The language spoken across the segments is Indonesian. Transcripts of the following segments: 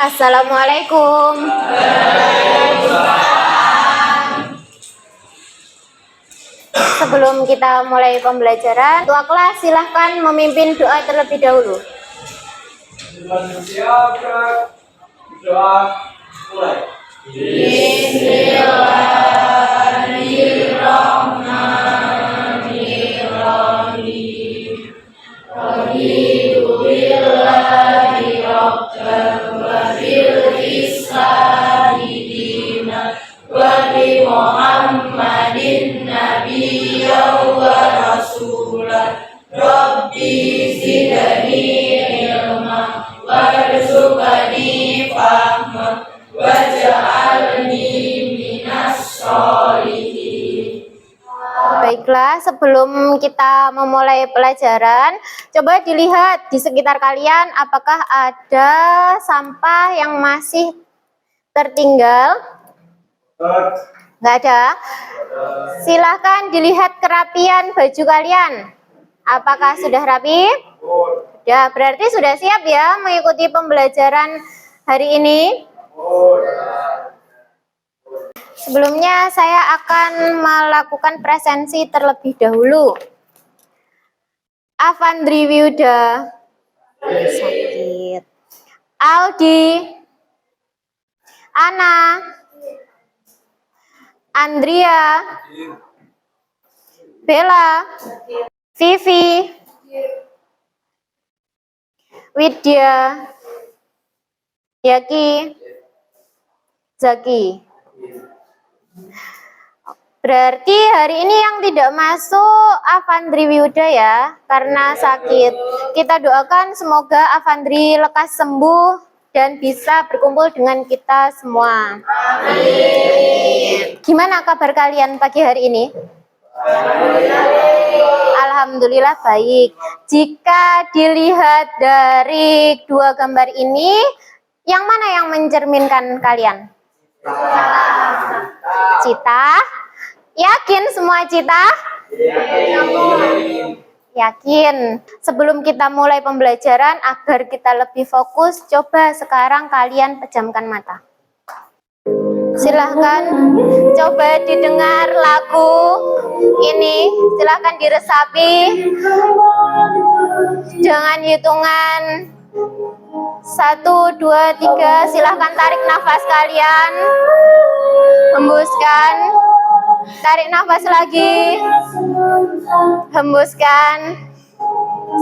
Assalamualaikum. Sebelum kita mulai pembelajaran, ketua kelas silahkan memimpin doa terlebih dahulu. Doa mulai. Bismillahirrahmanirrahim. Raditu billahi rabban wa bil islami dinan wa bi Muhammadin nabiyyan wa rasulan. Rabbi zidni ilma warzuqni fahma waj'alni minas sholihin. Baiklah, sebelum kita memulai pelajaran, coba dilihat di sekitar kalian apakah ada sampah yang masih tertinggal? Nggak ada. Silahkan dilihat kerapian baju kalian. Apakah sudah rapi? Ya, berarti sudah siap ya mengikuti pembelajaran hari ini. Sebelumnya saya akan melakukan presensi terlebih dahulu. Avandri Wiuda sakit. Aldi, Ana, Andrea, Bella, Vivi, Widya, Yaki, Zaki. Berarti hari ini yang tidak masuk Avandri Wiuda ya, karena sakit. Kita doakan semoga Avandri lekas sembuh dan bisa berkumpul dengan kita semua. Amin. Gimana kabar kalian pagi hari ini? Alhamdulillah baik. Jika dilihat dari dua gambar ini, yang mana yang mencerminkan kalian? Cita? Yakin semua Cita? Yakin. Sebelum kita mulai pembelajaran, agar kita lebih fokus, coba sekarang kalian pejamkan mata. Silahkan coba didengar lagu ini, silahkan diresapi. Jangan hitungan 1, 2, 3, silahkan tarik nafas kalian, hembuskan, tarik nafas lagi, hembuskan.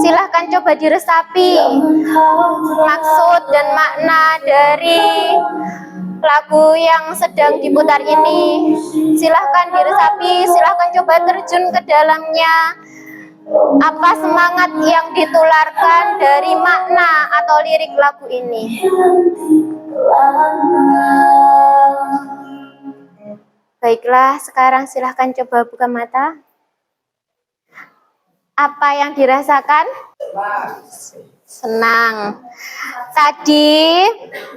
Silahkan coba diresapi maksud dan makna dari lagu yang sedang diputar ini. Silahkan diresapi, silahkan coba terjun ke dalamnya. Apa semangat yang ditularkan dari makna atau lirik lagu ini? Baiklah, sekarang silahkan coba buka mata. Apa yang dirasakan? Senang. Tadi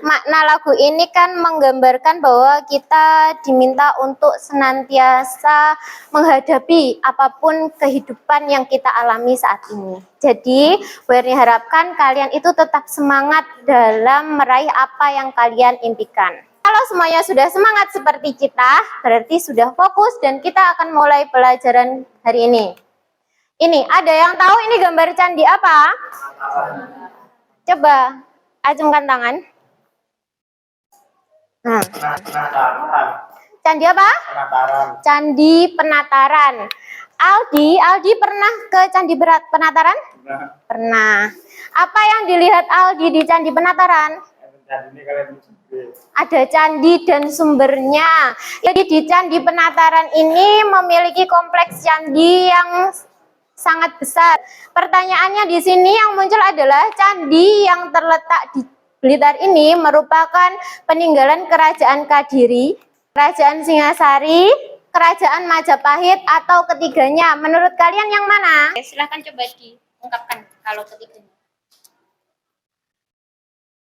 makna lagu ini kan menggambarkan bahwa kita diminta untuk senantiasa menghadapi apapun kehidupan yang kita alami saat ini. Jadi, Werni harapkan kalian itu tetap semangat dalam meraih apa yang kalian impikan. Kalau semuanya sudah semangat seperti kita, berarti sudah fokus dan kita akan mulai pelajaran hari ini. Ini, ada yang tahu ini gambar candi apa? Coba, acungkan tangan. Nah. Candi apa? Penataran. Candi Penataran. Aldi pernah ke Candi Penataran? Pernah. Apa yang dilihat Aldi di Candi Penataran? Ada candi dan sumbernya. Jadi di Candi Penataran ini memiliki kompleks candi yang sangat besar. Pertanyaannya di sini yang muncul adalah candi yang terletak di Blitar ini merupakan peninggalan Kerajaan Kadiri, Kerajaan Singasari, Kerajaan Majapahit, atau ketiganya. Menurut kalian yang mana? Silahkan coba diungkapkan kalau ketiganya.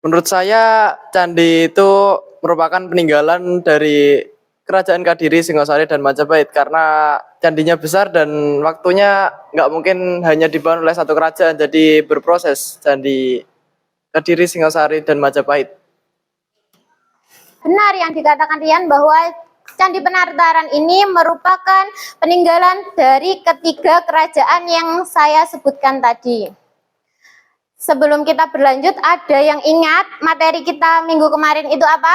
Menurut saya candi itu merupakan peninggalan dari Kerajaan Kadiri, Singosari, dan Majapahit karena candinya besar dan waktunya nggak mungkin hanya dibangun oleh satu kerajaan, jadi berproses candi Kadiri, Singosari, dan Majapahit. benar yang dikatakan Rian bahwa Candi Penataran ini merupakan peninggalan dari ketiga kerajaan yang saya sebutkan tadi. Sebelum kita berlanjut, ada yang ingat materi kita minggu kemarin itu apa?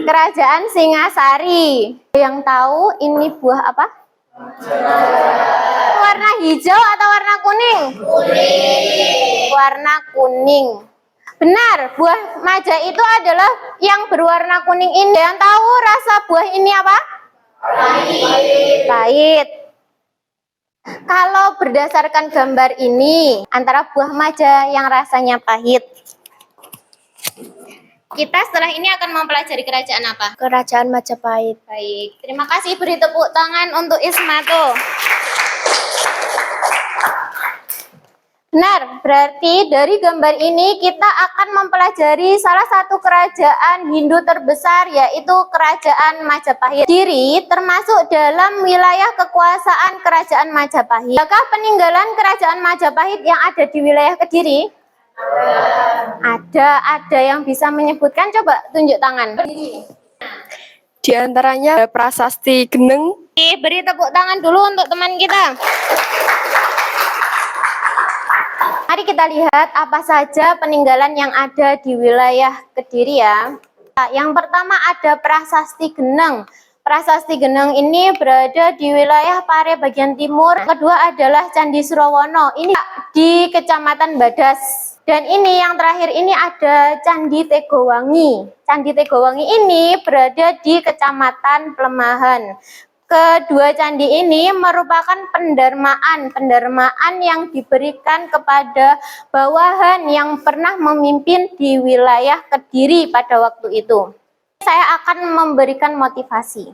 Kerajaan Singasari. Yang tahu ini buah apa? Warna hijau atau warna kuning? Kuning. Warna kuning. Benar, buah maja itu adalah yang berwarna kuning ini. Yang tahu rasa buah ini apa? Pahit. Pahit. Kalau berdasarkan gambar ini, antara buah maja yang rasanya pahit. Kita setelah ini akan mempelajari kerajaan apa? Kerajaan Majapahit. Baik, terima kasih. Beri tepuk tangan untuk Ismato. Benar, berarti dari gambar ini kita akan mempelajari salah satu kerajaan Hindu terbesar, yaitu Kerajaan Majapahit. Kediri termasuk dalam wilayah kekuasaan Kerajaan Majapahit. Apakah peninggalan Kerajaan Majapahit yang ada di wilayah Kediri? Ada yang bisa menyebutkan, coba tunjuk tangan. Di antaranya Prasasti Geneng. Beri tepuk tangan dulu untuk teman kita. Mari kita lihat apa saja peninggalan yang ada di wilayah Kediri ya. Yang pertama ada Prasasti Geneng. Prasasti Geneng ini berada di wilayah Pare bagian timur. Kedua adalah Candi Surawono. Ini di Kecamatan Badas. Dan ini yang terakhir ini ada Candi Tegowangi. Candi Tegowangi ini berada di Kecamatan Plemahan. Kedua candi ini merupakan pendarmaan yang diberikan kepada bawahan yang pernah memimpin di wilayah Kediri pada waktu itu. Saya akan memberikan motivasi.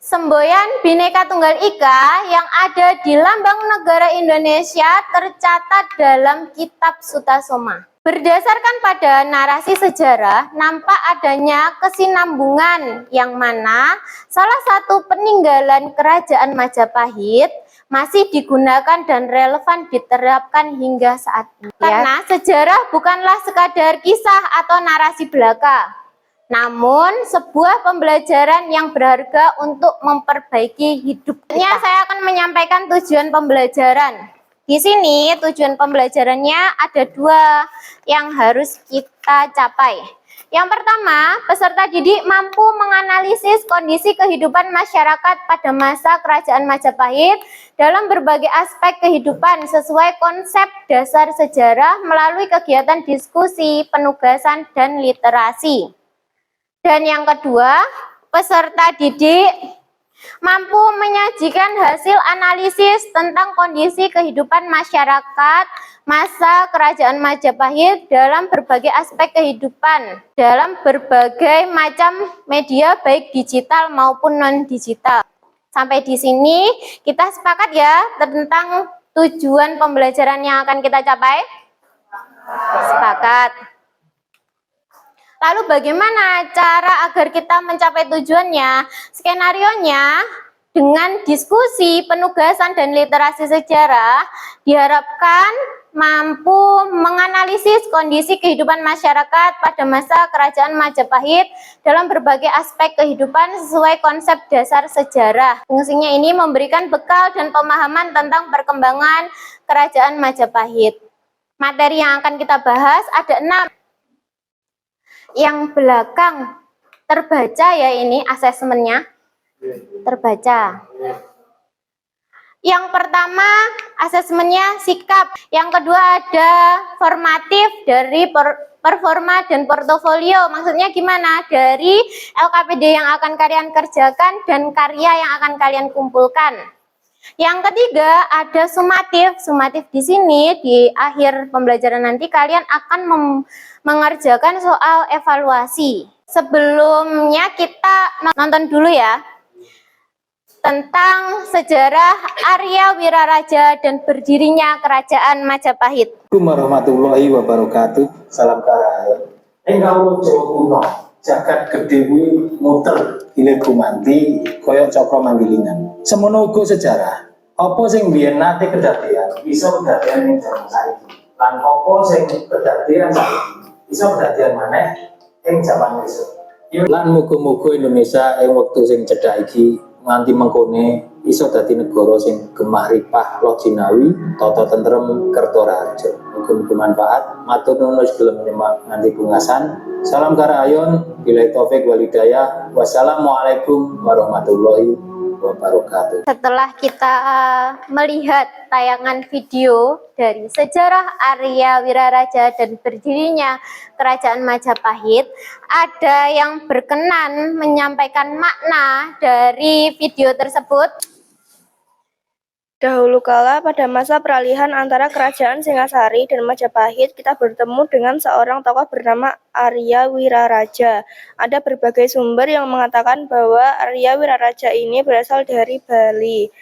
Semboyan Bhinneka Tunggal Ika yang ada di Lambang Negara Indonesia tercatat dalam Kitab Sutasoma. Berdasarkan pada narasi sejarah, nampak adanya kesinambungan yang mana salah satu peninggalan Kerajaan Majapahit masih digunakan dan relevan diterapkan hingga saat ini. Karena sejarah bukanlah sekadar kisah atau narasi belaka, namun sebuah pembelajaran yang berharga untuk memperbaiki hidup kita. Saya akan menyampaikan tujuan pembelajaran. Di sini tujuan pembelajarannya ada dua yang harus kita capai. Yang pertama, peserta didik mampu menganalisis kondisi kehidupan masyarakat pada masa Kerajaan Majapahit dalam berbagai aspek kehidupan sesuai konsep dasar sejarah melalui kegiatan diskusi, penugasan, dan literasi. Dan yang kedua, peserta didik mampu menyajikan hasil analisis tentang kondisi kehidupan masyarakat masa Kerajaan Majapahit dalam berbagai aspek kehidupan, dalam berbagai macam media baik digital maupun non-digital. Sampai di sini kita sepakat ya tentang tujuan pembelajaran yang akan kita capai? Sepakat. Lalu bagaimana cara agar kita mencapai tujuannya? Skenarionya dengan diskusi, penugasan, dan literasi sejarah diharapkan mampu menganalisis kondisi kehidupan masyarakat pada masa Kerajaan Majapahit dalam berbagai aspek kehidupan sesuai konsep dasar sejarah. Fungsinya ini memberikan bekal dan pemahaman tentang perkembangan Kerajaan Majapahit. Materi yang akan kita bahas ada 6. Yang belakang terbaca ya, ini asesmennya terbaca. Yang pertama asesmennya sikap, yang kedua ada formatif dari performa dan portofolio. Maksudnya gimana? Dari LKPD yang akan kalian kerjakan dan karya yang akan kalian kumpulkan. Yang ketiga ada sumatif. Sumatif di sini di akhir pembelajaran nanti kalian akan mengerjakan soal evaluasi. Sebelumnya kita nonton dulu ya tentang sejarah Arya Wiraraja dan berdirinya Kerajaan Majapahit. Assalamualaikum warahmatullahi wabarakatuh. Salam karaya. Kawula Jawa kuno, jagat gedhe kuwi muter hilir gumanti kaya cakra manggilingan. Semono uga sejarah. Apa sing biyen nate kedadean bisa kedadean ing jaman saiki. Lan apa sing kedadean saiki bisa kedadean maneh ing jaman esuk. Lan muga-muga Indonesia ing wektu sing cedhak iki nganti mengkone iso dadi negara sing gemah ripah lojinawi, tata tentrem, kerto raharja. Muga-muga manfaat. Matur nuwun wis gelem nyimak nganti pungkasan. Salam karahayon, billahi taufik wal hidayah. Wassalamualaikum warahmatullahi wabarakatuh. Setelah kita melihat tayangan video dari sejarah Arya Wiraraja dan berdirinya Kerajaan Majapahit, ada yang berkenan menyampaikan makna dari video tersebut. Dahulu kala pada masa peralihan antara Kerajaan Singasari dan Majapahit, kita bertemu dengan seorang tokoh bernama Arya Wiraraja. Ada berbagai sumber yang mengatakan bahwa Arya Wiraraja ini berasal dari Bali,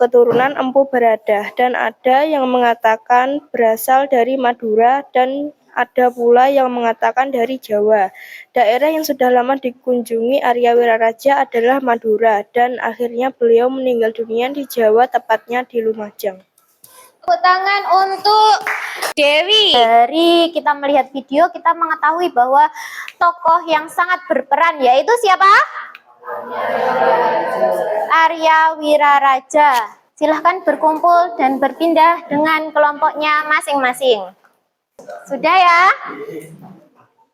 keturunan Empu Baradah, dan ada yang mengatakan berasal dari Madura, dan ada pula yang mengatakan dari Jawa. Daerah yang sudah lama dikunjungi Arya Wiraraja adalah Madura, dan akhirnya beliau meninggal dunia di Jawa, tepatnya di Lumajang. Tepuk tangan untuk Dewi. Dari kita melihat video, kita mengetahui bahwa tokoh yang sangat berperan yaitu siapa? Arya Wiraraja. Silahkan berkumpul dan berpindah dengan kelompoknya masing-masing. Sudah ya?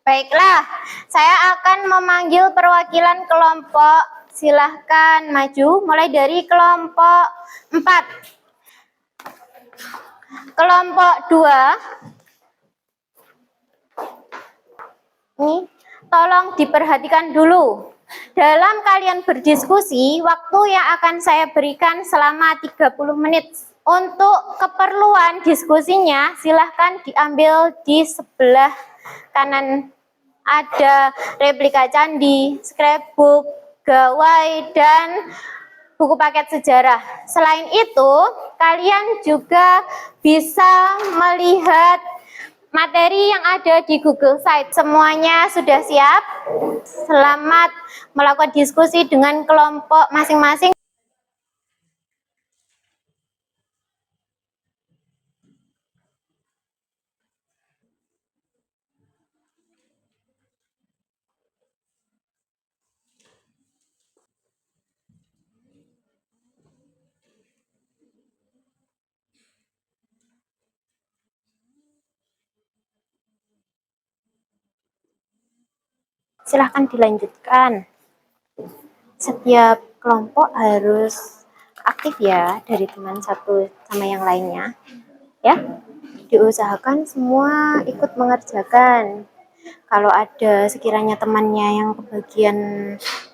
Baiklah, saya akan memanggil perwakilan kelompok. Silahkan maju, mulai dari kelompok 4. Kelompok 2. Ini, tolong diperhatikan dulu. Dalam kalian berdiskusi, waktu yang akan saya berikan selama 30 menit. Untuk keperluan diskusinya, silahkan diambil di sebelah kanan. Ada replika candi, scrapbook, gawai, dan buku paket sejarah. Selain itu, kalian juga bisa melihat materi yang ada di Google Site. Semuanya sudah siap? Selamat melakukan diskusi dengan kelompok masing-masing. Silahkan dilanjutkan. Setiap kelompok harus aktif ya, dari teman satu sama yang lainnya. Ya, diusahakan semua ikut mengerjakan. Kalau ada sekiranya temannya yang kebagian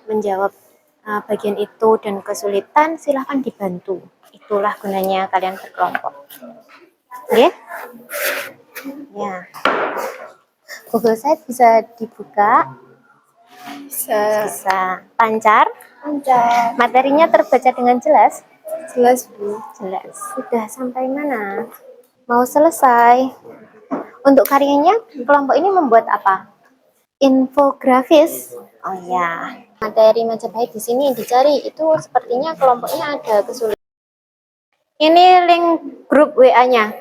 menjawab bagian itu dan kesulitan, silahkan dibantu. Itulah gunanya kalian berkelompok. Oke? Ya. Google Site bisa dibuka. Bisa. Pancar? Pancar. Materinya terbaca dengan jelas? Jelas, Bu. Jelas. Sudah sampai mana? Mau selesai. Untuk karyanya, kelompok ini membuat apa? Infografis. Oh ya. Materi Majapahit di sini dicari. Itu sepertinya kelompoknya ada kesulitan. Ini link grup WA-nya.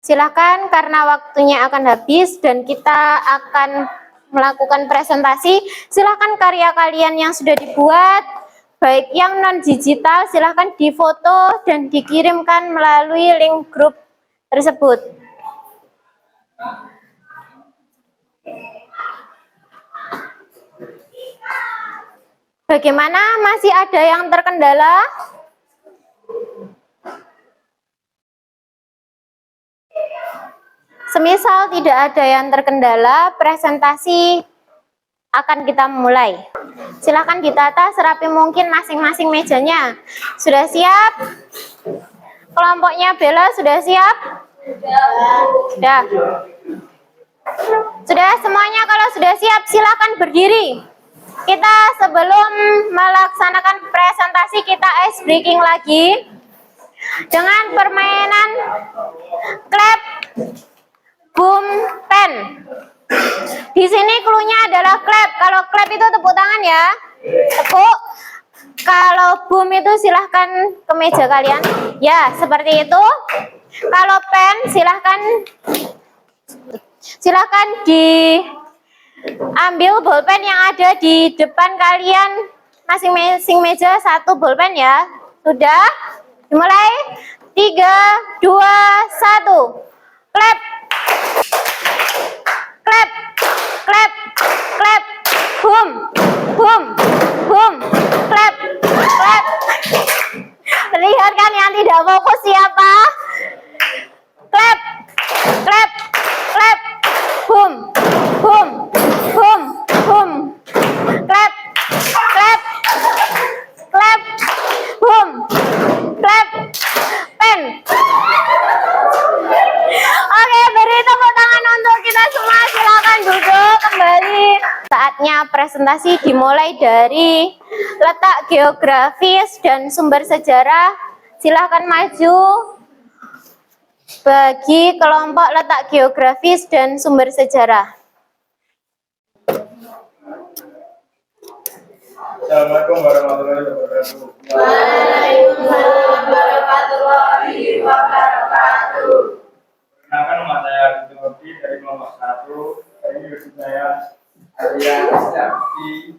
Silakan, karena waktunya akan habis dan kita akan melakukan presentasi. Silakan karya kalian yang sudah dibuat, baik yang non digital, silakan difoto dan dikirimkan melalui link grup tersebut. Bagaimana? Masih ada yang terkendala? Semisal tidak ada yang terkendala, presentasi akan kita mulai. Silakan ditata serapi mungkin masing-masing mejanya. Sudah siap? Kelompoknya Bella sudah siap? Sudah. Sudah semuanya, kalau sudah siap silakan berdiri. Kita sebelum melaksanakan presentasi, kita ice breaking lagi dengan permainan clap, boom, pen. Di sini cluenya adalah clap. Kalau clap itu tepuk tangan ya, tepuk. Kalau boom itu silahkan ke meja kalian. Ya, seperti itu. Kalau pen silahkan Silakan diambil bolpen yang ada di depan kalian, masing-masing meja satu bolpen ya. Sudah? Dimulai. 3, 2, 1. Clap. Clap. Clap. Clap. Boom. Boom. Boom. Clap. Clap. Lihat kan yang tidak fokus siapa? Clap. Clap. Clap. Boom. Boom. Boom. Boom. Clap. Clap. Clap. Boom. Clap. Pen. Oke, beri tepuk tangan untuk kita semua. Silakan duduk kembali. Saatnya presentasi dimulai dari letak geografis dan sumber sejarah. Silakan maju bagi kelompok letak geografis dan sumber sejarah. Assalamualaikum warahmatullahi wabarakatuh. Waalaikumsalam warahmatullahi wabarakatuh. Perkenalkan, nama saya Agus Nurdi dari kelompok 1. Hari ini bersama saya Arya Asyafi.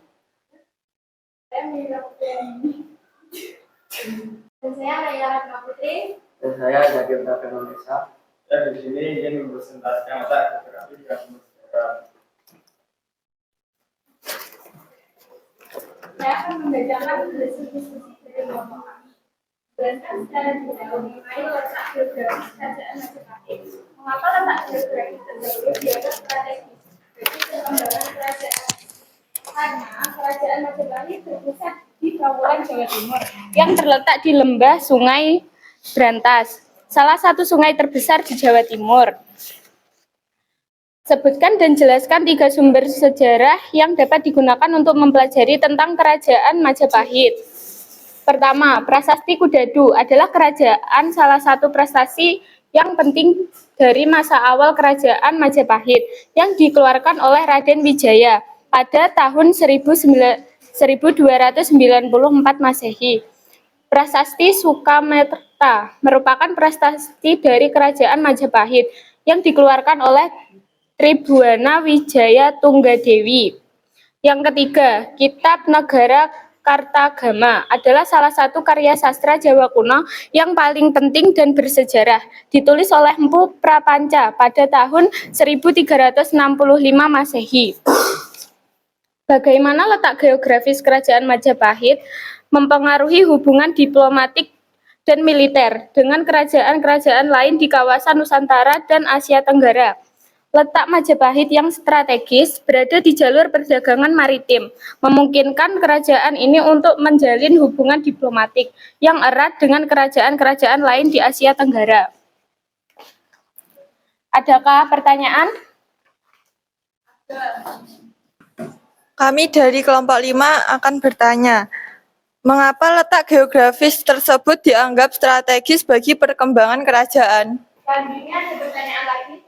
Dan saya Raya Ratna Putri. Dan saya Zakir Taufik Nisa. Saya di sini ingin mempresentasikan letak geografi dan sumber sejarah. Saya akan membacakan diskusi dari kelompok kami. Jelaskan secara detail mengenai letak geografis kerajaan Majapahit. Mengapa letak geografis tersebut dianggap strategis bagi perkembangan kerajaan? Karena kerajaan Majapahit terpusat di Kawulan Jawa Timur yang terletak di lembah Sungai Brantas, salah satu sungai terbesar di Jawa Timur. Sebutkan dan jelaskan 3 sumber sejarah yang dapat digunakan untuk mempelajari tentang kerajaan Majapahit. Pertama, Prasasti Kudadu adalah kerajaan salah satu prestasi yang penting dari masa awal kerajaan Majapahit yang dikeluarkan oleh Raden Wijaya pada tahun 1294 Masehi. Prasasti Sukamerta merupakan prestasi dari kerajaan Majapahit yang dikeluarkan oleh Tribhuwana Wijaya Tunggadewi. Yang ketiga, Kitab Negara Kartagama adalah salah satu karya sastra Jawa kuno yang paling penting dan bersejarah, ditulis oleh Empu Prapanca pada tahun 1365 Masehi. Bagaimana letak geografis kerajaan Majapahit mempengaruhi hubungan diplomatik dan militer dengan kerajaan-kerajaan lain di kawasan Nusantara dan Asia Tenggara. Letak Majapahit yang strategis berada di jalur perdagangan maritim, memungkinkan kerajaan ini untuk menjalin hubungan diplomatik yang erat dengan kerajaan-kerajaan lain di Asia Tenggara. Adakah pertanyaan? Kami dari kelompok 5 akan bertanya, mengapa letak geografis tersebut dianggap strategis bagi perkembangan kerajaan? Selanjutnya ada pertanyaan lagi.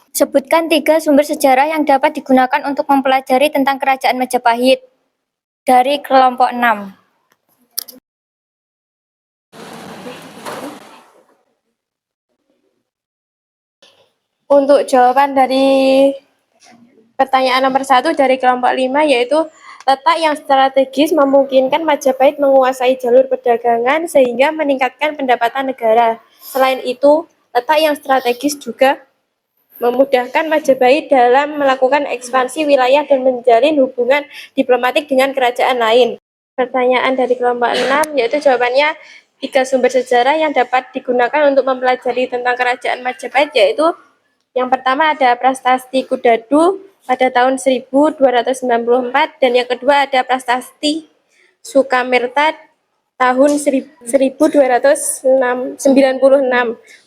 Sebutkan 3 sumber sejarah yang dapat digunakan untuk mempelajari tentang kerajaan Majapahit dari kelompok 6. Untuk jawaban dari pertanyaan nomor 1 dari kelompok 5 yaitu letak yang strategis memungkinkan Majapahit menguasai jalur perdagangan sehingga meningkatkan pendapatan negara. Selain itu, letak yang strategis juga memudahkan Majapahit dalam melakukan ekspansi wilayah dan menjalin hubungan diplomatik dengan kerajaan lain. Pertanyaan dari kelompok 6 yaitu jawabannya 3 sumber sejarah yang dapat digunakan untuk mempelajari tentang kerajaan Majapahit yaitu yang pertama ada Prasasti Kudadu pada tahun 1294 dan yang kedua ada Prasasti Sukamerta tahun 1296.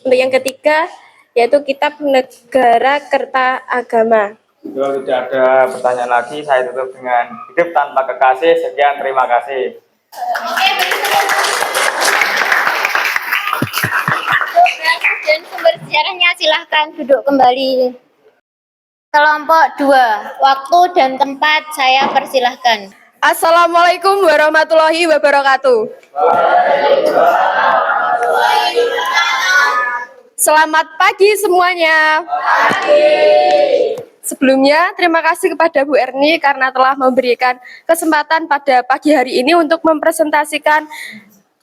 Untuk yang ketiga yaitu Kitab Negara Kertagama. Kalau tidak ada pertanyaan lagi, saya tutup dengan hidup tanpa kekasih. Sekian, terima kasih. Dan sumber sejarahnya silahkan duduk kembali. Kelompok 2, waktu dan tempat saya persilahkan. Assalamualaikum warahmatullahi wabarakatuh. Selamat pagi semuanya. Sebelumnya, terima kasih kepada Bu Erni karena telah memberikan kesempatan pada pagi hari ini untuk mempresentasikan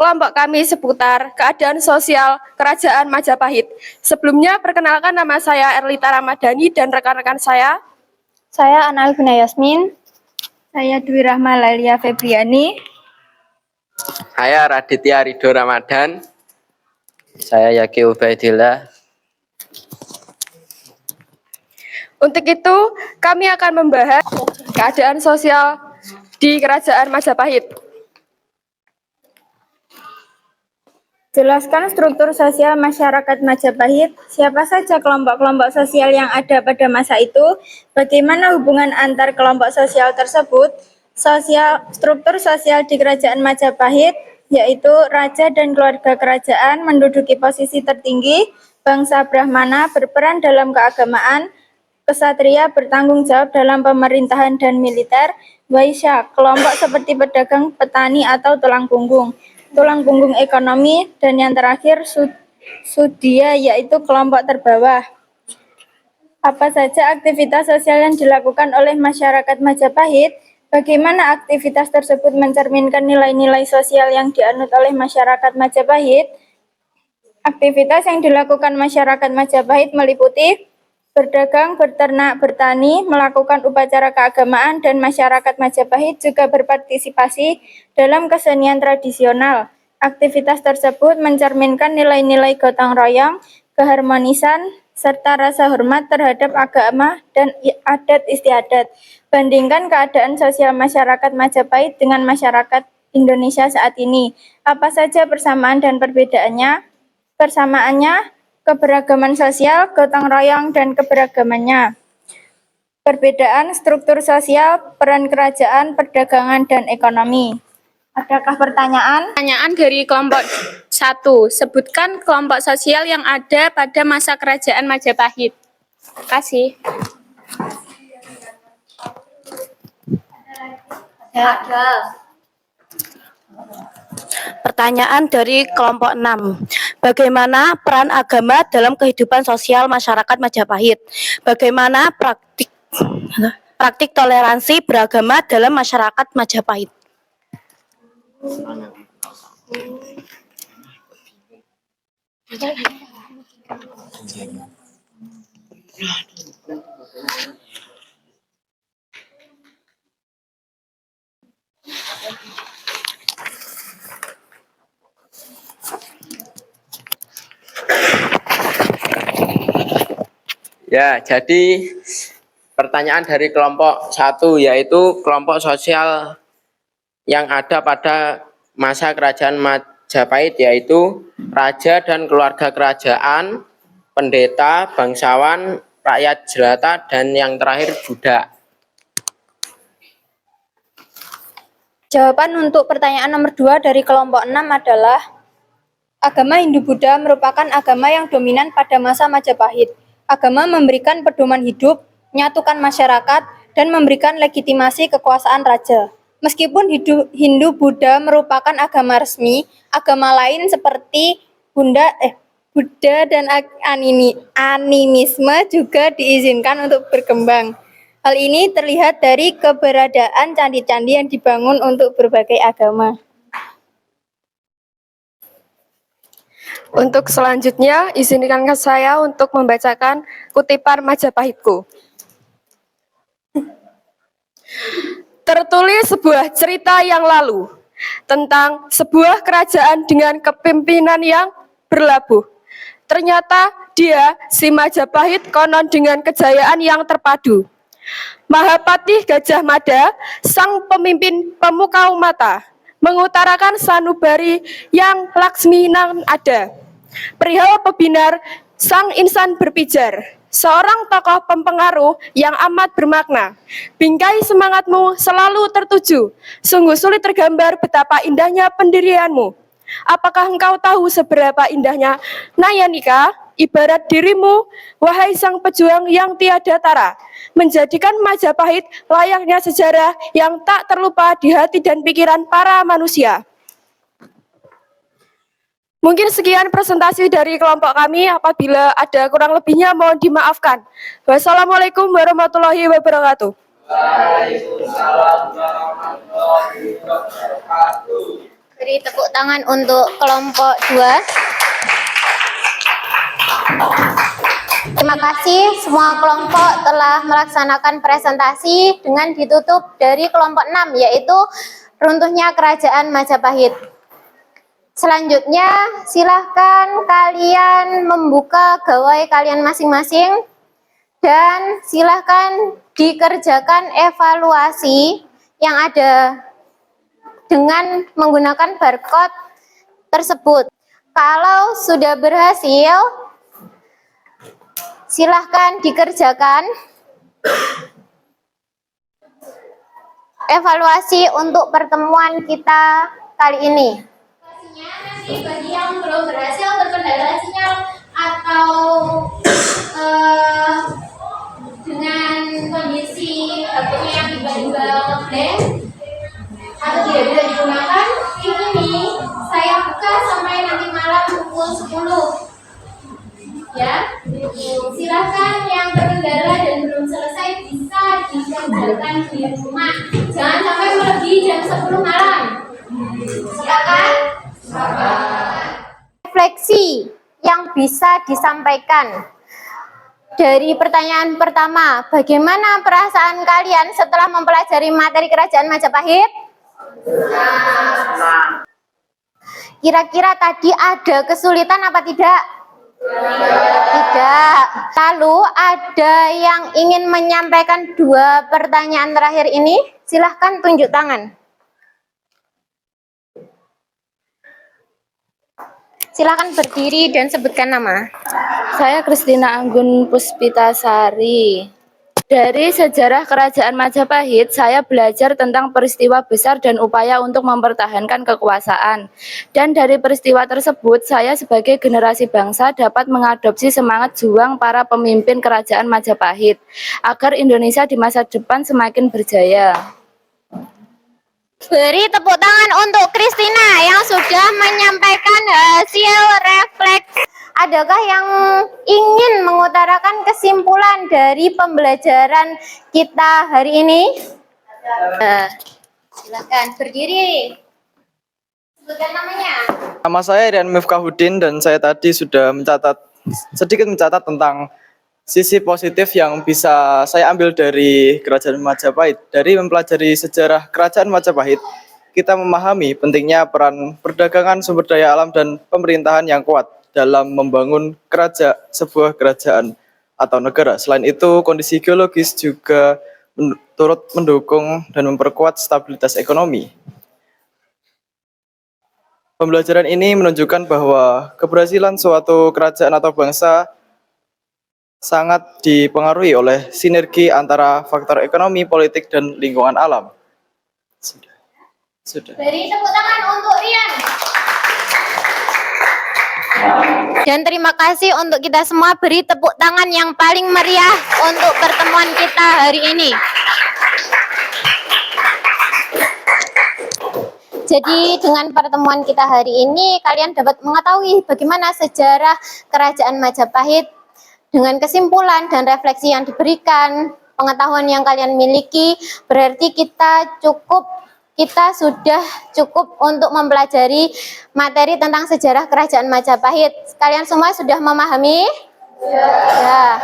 kelompok kami seputar keadaan sosial Kerajaan Majapahit. Sebelumnya, perkenalkan nama saya Erlita Ramadhani dan rekan-rekan saya. Saya Ana Albina Yasmin. Saya Dwi Rahma Lalia Febriani. Saya Raditya Ridho Ramadan. Saya Yaki Ubaidillah. Untuk itu, kami akan membahas keadaan sosial di Kerajaan Majapahit. Jelaskan struktur sosial masyarakat Majapahit, siapa saja kelompok-kelompok sosial yang ada pada masa itu, bagaimana hubungan antar kelompok sosial tersebut, struktur sosial di Kerajaan Majapahit, yaitu raja dan keluarga kerajaan menduduki posisi tertinggi, bangsa Brahmana berperan dalam keagamaan, kesatria bertanggung jawab dalam pemerintahan dan militer, Waisya, kelompok seperti pedagang, petani, atau tulang punggung ekonomi, dan yang terakhir Sudya, yaitu kelompok terbawah. Apa saja aktivitas sosial yang dilakukan oleh masyarakat Majapahit? Bagaimana aktivitas tersebut mencerminkan nilai-nilai sosial yang dianut oleh masyarakat Majapahit? Aktivitas yang dilakukan masyarakat Majapahit meliputi berdagang, berternak, bertani, melakukan upacara keagamaan, dan masyarakat Majapahit juga berpartisipasi dalam kesenian tradisional. Aktivitas tersebut mencerminkan nilai-nilai gotong royong, keharmonisan, serta rasa hormat terhadap agama dan adat istiadat. Bandingkan keadaan sosial masyarakat Majapahit dengan masyarakat Indonesia saat ini. Apa saja persamaan dan perbedaannya? Persamaannya, keberagaman sosial, gotong royong, dan keberagamannya. Perbedaan struktur sosial, peran kerajaan, perdagangan, dan ekonomi. Adakah pertanyaan? Pertanyaan dari kelompok 1. Sebutkan kelompok sosial yang ada pada masa Kerajaan Majapahit. Terima kasih. Pertanyaan dari kelompok 6. Bagaimana peran agama dalam kehidupan sosial masyarakat Majapahit? Bagaimana praktik toleransi beragama dalam masyarakat Majapahit? Ya, jadi pertanyaan dari kelompok 1 yaitu kelompok sosial yang ada pada masa Kerajaan Majapahit, yaitu raja dan keluarga kerajaan, pendeta, bangsawan, rakyat jelata, dan yang terakhir budak. Jawaban untuk pertanyaan nomor 2 dari kelompok 6 adalah agama Hindu-Buddha merupakan agama yang dominan pada masa Majapahit. Agama memberikan pedoman hidup, menyatukan masyarakat, dan memberikan legitimasi kekuasaan raja. Meskipun Hindu-Buddha merupakan agama resmi, agama lain seperti Buddha dan animisme juga diizinkan untuk berkembang. Hal ini terlihat dari keberadaan candi-candi yang dibangun untuk berbagai agama. Untuk selanjutnya, izinkan saya untuk membacakan kutipan Majapahitku. Tertulis sebuah cerita yang lalu tentang sebuah kerajaan dengan kepemimpinan yang berlabuh. Ternyata dia, si Majapahit, konon dengan kejayaan yang terpadu. Mahapatih Gajah Mada, sang pemimpin pemuka umata, mengutarakan sanubari yang Laksmi nan ada. Perihal pebinar, sang insan berpijar, seorang tokoh pempengaruh yang amat bermakna. Bingkai semangatmu selalu tertuju, sungguh sulit tergambar betapa indahnya pendirianmu. Apakah engkau tahu seberapa indahnya Nayanika, ibarat dirimu, wahai sang pejuang yang tiada tara, menjadikan Majapahit layaknya sejarah yang tak terlupa di hati dan pikiran para manusia. Mungkin sekian presentasi dari kelompok kami. Apabila ada kurang lebihnya mohon dimaafkan. Wassalamualaikum warahmatullahi wabarakatuh. Beri tepuk tangan untuk kelompok 2. Terima kasih semua kelompok telah melaksanakan presentasi dengan ditutup dari kelompok 6, yaitu runtuhnya Kerajaan Majapahit. Selanjutnya, silahkan kalian membuka gawai kalian masing-masing dan silahkan dikerjakan evaluasi yang ada dengan menggunakan barcode tersebut. Kalau sudah berhasil, silahkan dikerjakan evaluasi untuk pertemuan kita kali ini. Nanti bagi yang belum berhasil terkendala sinyal atau dengan kondisi HP-nya yang tiba-tiba ngeblank atau tidak bisa digunakan, ini saya buka sampai nanti malam pukul 10. Ya, silahkan yang terkendala dan belum selesai bisa dikerjakan di rumah. Jangan sampai melebihi jam 10 malam. Silakan. Refleksi yang bisa disampaikan dari pertanyaan pertama, bagaimana perasaan kalian setelah mempelajari materi Kerajaan Majapahit? Kira-kira tadi ada kesulitan apa tidak? Tidak. Lalu ada yang ingin menyampaikan 2 pertanyaan terakhir ini? Silahkan tunjuk tangan. Silahkan berdiri dan sebutkan nama. Saya Kristina Anggun Puspitasari. Dari sejarah Kerajaan Majapahit, saya belajar tentang peristiwa besar dan upaya untuk mempertahankan kekuasaan. Dan dari peristiwa tersebut, saya sebagai generasi bangsa dapat mengadopsi semangat juang para pemimpin Kerajaan Majapahit agar Indonesia di masa depan semakin berjaya. Beri tepuk tangan untuk Kristina yang sudah menyampaikan hasil refleks. Adakah yang ingin mengutarakan kesimpulan dari pembelajaran kita hari ini? Silakan berdiri. Sebutkan namanya. Nama saya Rian Miftahudin dan saya tadi sudah sedikit mencatat tentang sisi positif yang bisa saya ambil dari Kerajaan Majapahit. Dari mempelajari sejarah Kerajaan Majapahit, kita memahami pentingnya peran perdagangan, sumber daya alam, dan pemerintahan yang kuat dalam membangun sebuah kerajaan atau negara. Selain itu, kondisi geologis juga turut mendukung dan memperkuat stabilitas ekonomi. Pembelajaran ini menunjukkan bahwa keberhasilan suatu kerajaan atau bangsa sangat dipengaruhi oleh sinergi antara faktor ekonomi, politik, dan lingkungan alam. Sudah. Beri tepuk tangan untuk Rian. Dan terima kasih untuk kita semua. Beri tepuk tangan yang paling meriah untuk pertemuan kita hari ini. Jadi dengan pertemuan kita hari ini, kalian dapat mengetahui bagaimana sejarah Kerajaan Majapahit dengan kesimpulan dan refleksi yang diberikan, pengetahuan yang kalian miliki, berarti kita sudah cukup untuk mempelajari materi tentang sejarah Kerajaan Majapahit. Kalian semua sudah memahami? Ya.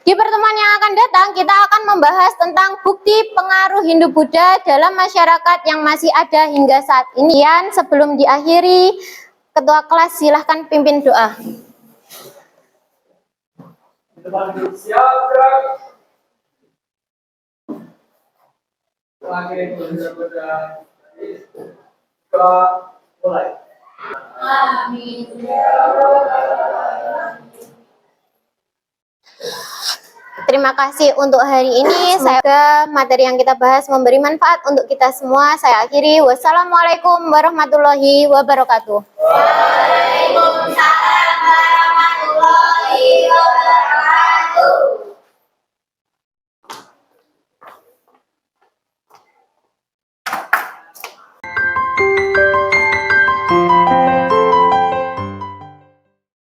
Di pertemuan yang akan datang, kita akan membahas tentang bukti pengaruh Hindu-Buddha dalam masyarakat yang masih ada hingga saat ini. Dan sebelum diakhiri, Ketua kelas silahkan pimpin doa. Siap, gerak. Lagi mulai. Amin. Terima kasih untuk hari ini. Semoga materi yang kita bahas memberi manfaat untuk kita semua. Saya akhiri. Wassalamualaikum warahmatullahi wabarakatuh. Waalaikumsalam warahmatullahi wabarakatuh.